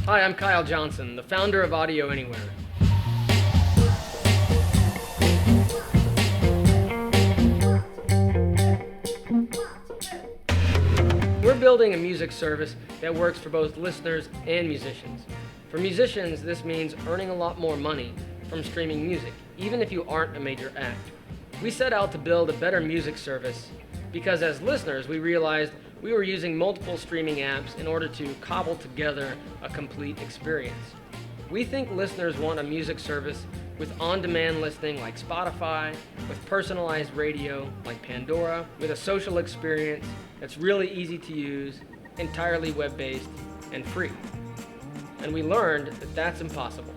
Hi, I'm Kyle Johnson, the founder of Audio Anywhere. We're building a music service that works for both listeners and musicians. For musicians, this means earning a lot more money from streaming music, even if you aren't a major act. We set out to build a better music service because as listeners, we realized we were using multiple streaming apps in order to cobble together a complete experience. We think listeners want a music service with on-demand listening like Spotify, with personalized radio like Pandora, with a social experience that's really easy to use, entirely web-based, and free. And we learned that that's impossible,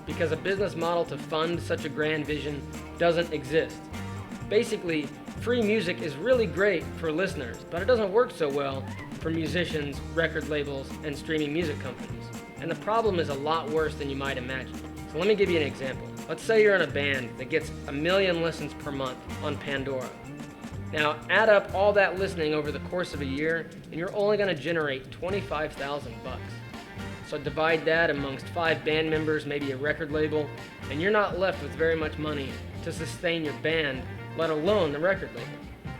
because a business model to fund such a grand vision doesn't exist. Basically, free music is really great for listeners, but it doesn't work so well for musicians, record labels, and streaming music companies. And the problem is a lot worse than you might imagine. So let me give you an example. Let's say you're in a band that gets 1 million listens per month on Pandora. Now add up all that listening over the course of a year, and you're only going to generate $25,000. So divide that amongst 5 band members, maybe a record label, and you're not left with very much money to sustain your band, let alone the record label.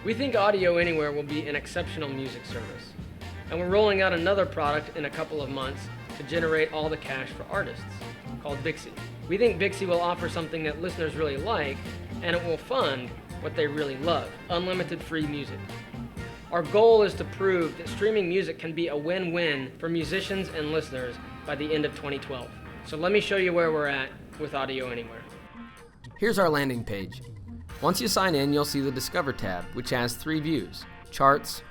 We think Audio Anywhere will be an exceptional music service, and we're rolling out another product in a couple of months to generate all the cash for artists, called Vixie. We think Vixie will offer something that listeners really like, and it will fund what they really love, unlimited free music. Our goal is to prove that streaming music can be a win-win for musicians and listeners by the end of 2012. So let me show you where we're at with Audio Anywhere. Here's our landing page. Once you sign in, you'll see the Discover tab, which has 3 views: Charts,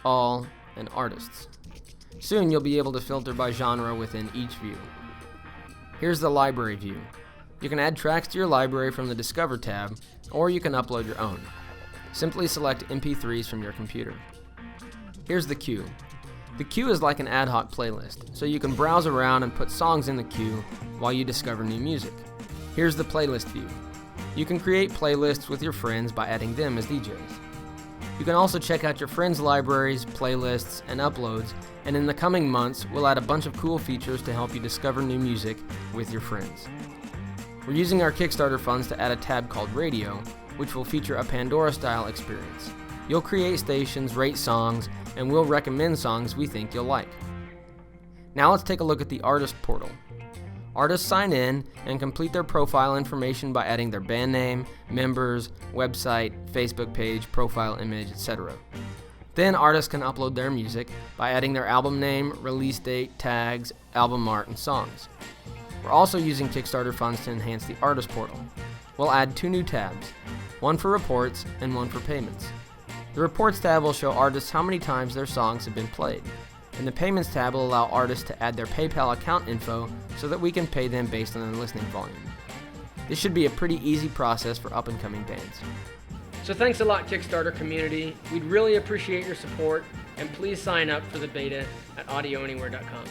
All, and Artists. Soon you'll be able to filter by genre within each view. Here's the Library view. You can add tracks to your library from the Discover tab, or you can upload your own. Simply select MP3s from your computer. Here's the queue. The queue is like an ad hoc playlist, so you can browse around and put songs in the queue while you discover new music. Here's the playlist view. You can create playlists with your friends by adding them as DJs. You can also check out your friends' libraries, playlists, and uploads, and in the coming months, we'll add a bunch of cool features to help you discover new music with your friends. We're using our Kickstarter funds to add a tab called Radio, which will feature a Pandora-style experience. You'll create stations, rate songs, and we'll recommend songs we think you'll like. Now let's take a look at the Artist portal. Artists sign in and complete their profile information by adding their band name, members, website, Facebook page, profile image, etc. Then artists can upload their music by adding their album name, release date, tags, album art, and songs. We're also using Kickstarter funds to enhance the Artist portal. We'll add 2 new tabs, one for reports and one for payments. The Reports tab will show artists how many times their songs have been played, and the Payments tab will allow artists to add their PayPal account info so that we can pay them based on their listening volume. This should be a pretty easy process for up-and-coming bands. So thanks a lot, Kickstarter community. We'd really appreciate your support, and please sign up for the beta at audioanywhere.com.